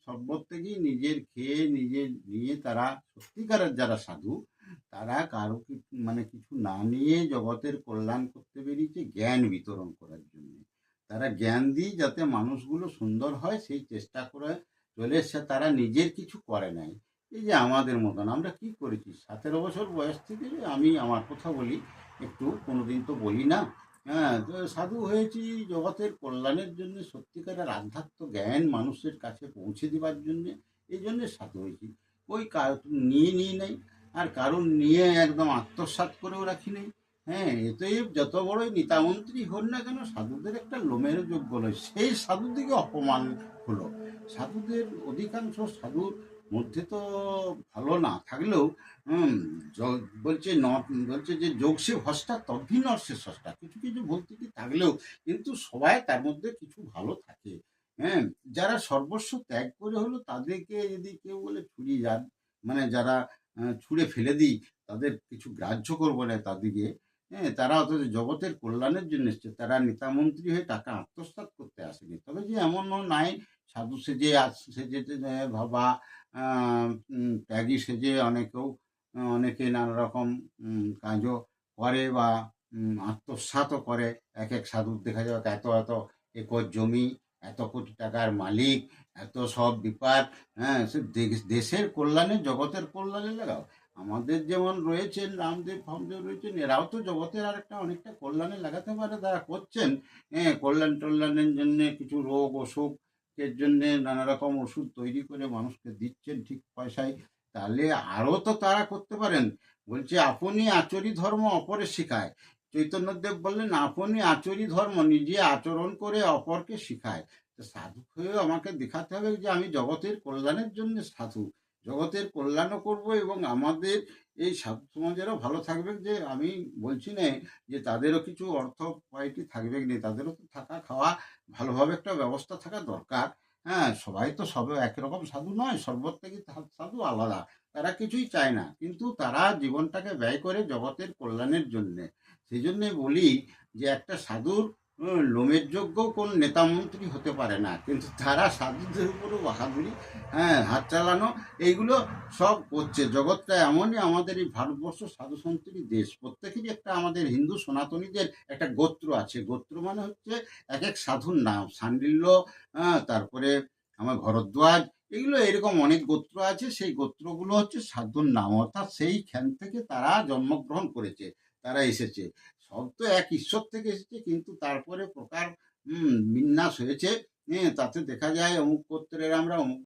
সর্বত্যাগী, নিজের খেয়ে নিজের নিয়ে তারা সত্যিকারের যারা সাধু, তারা কারো মানে কিছু না নিয়ে জগতের কল্যাণ করতে বেরিয়েছে জ্ঞান বিতরণ করার জন্য। তারা জ্ঞান দিয়ে যাতে মানুষগুলো সুন্দর হয় সেই চেষ্টা করে চলে এসছে, তারা নিজের কিছু করে নাই। এই যে আমাদের মতন আমরা কি করেছি, 17 বছর বয়স থেকে আমি আমার কথা বলি, একটু কোনোদিন তো বলি না। হ্যাঁ, তো সাধু হয়েছি জগতের কল্যাণের জন্য, সত্যিকারের আধ্যাত্ম জ্ঞান মানুষের কাছে পৌঁছে দেওয়ার জন্যে। এই জন্যে সাধু হয়েছি। ওই নিয়ে নেই, আর কারণ নিয়ে একদম আত্মসাৎ করেও রাখি নেই। হ্যাঁ, এতই যত বড়ই নেতামন্ত্রী হন না কেন, সাধুদের একটা লোমের যোগ্য নয়, সেই সাধুদিকে অপমান হলো। সাধুদের অধিকাংশ সাধুর মধ্যে তো ভালো না থাকলেও বলছে বলছে যে যোগ সে ভষ্টা তদ্ভি নরসে সষ্টা, কিছু কিছু ভুল ত্রুটি থাকলেও কিন্তু সবাই তার মধ্যে কিছু ভালো থাকে। হ্যাঁ, যারা সর্বস্ব ত্যাগ করে হলো তাদেরকে যদি কেউ বলে ছুরি যান, মানে যারা ছুঁড়ে ফেলে দিই, তাদের কিছু গ্রাহ্য করবো না তাদেরকে। হ্যাঁ, তারা অথচ জগতের কল্যাণের জন্য এসছে, তারা নেতামন্ত্রী হয়ে টাকা আত্মসাৎ করতে আসেনি। তবে যে এমনও নাই সাধু সেজে সেজে ভাবা ত্যাগী সেজে অনেকে নানা রকম কাজও করে বা আত্মসাৎও করে। এক এক সাধুর দেখা যাবে এত এত একর জমি, এত কোটি টাকার মালিক, এত সব বিপার। হ্যাঁ, সে দেশের কল্যাণে জগতের কল্যাণে লাগাও। আমাদের যেমন রয়েছেন রামদেব ফামদেব রয়েছেন, এরাও তো জগতের আরেকটা অনেকটা কল্যাণে লাগাতে পারে, তারা করছেন। হ্যাঁ, টল্যাণের জন্য কিছু রোগ অসুখের জন্যে নানা রকম ওষুধ তৈরি করে মানুষকে দিচ্ছেন ঠিক পয়সায়। তাহলে আরও তো তারা করতে পারেন। বলছে আপনি আচরি ধর্ম অপরে শেখায়। চৈতন্যদেব বললেন আপনি আচরি ধর্ম, নিজে আচরণ করে অপরকে শিখায়। তো সাধু হয়েও আমাকে দেখাতে হবে যে আমি জগতের কল্যাণের জন্য সাধু, জগতের কল্যাণও করব এবং আমাদের এই সাধু সমাজেরও ভালো থাকবে। যে আমি বলছি না যে তাদেরও কিছু অর্থ পাইটি থাকবে না, তাদেরও তো থাকা খাওয়া ভালোভাবে একটা ব্যবস্থা থাকা দরকার। হ্যাঁ, সবাই তো সব একরকম সাধু নয়, সর্বত্যাগী সাধু আলাদা। তারা কিছুই চায় না, কিন্তু তারা জীবনটাকে ব্যয় করে জগতের কল্যাণের জন্যে। সেই জন্যে বলি যে একটা সাধুর লোমের যোগ্য কোন নেতামন্ত্রী হতে পারে না, কিন্তু তারা সাধুদের উপরও বাহাদুরি, হ্যাঁ, হাত চালানো, এইগুলো সব করছে। জগৎটা এমনই, আমাদের এই ভারতবর্ষ সাধু সন্তরী দেশ, প্রত্যেকেরই একটা, আমাদের হিন্দু সনাতনীদের একটা গোত্র আছে। গোত্র মানে হচ্ছে এক এক সাধুর নাম, শাণ্ডিল্য, তারপরে আমার ভরদ্বাজ, এগুলো এরকম অনেক গোত্র আছে। সেই গোত্রগুলো হচ্ছে সাধুর নাম, অর্থাৎ সেইখান থেকে তারা জন্মগ্রহণ করেছে, তারা এসেছে। সব তো এক ঈশ্বর থেকে এসেছে, কিন্তু তারপরে প্রকার বিন্যাস হয়েছে। তাতে দেখা যায় অমুক গোত্রের আমরা অমুক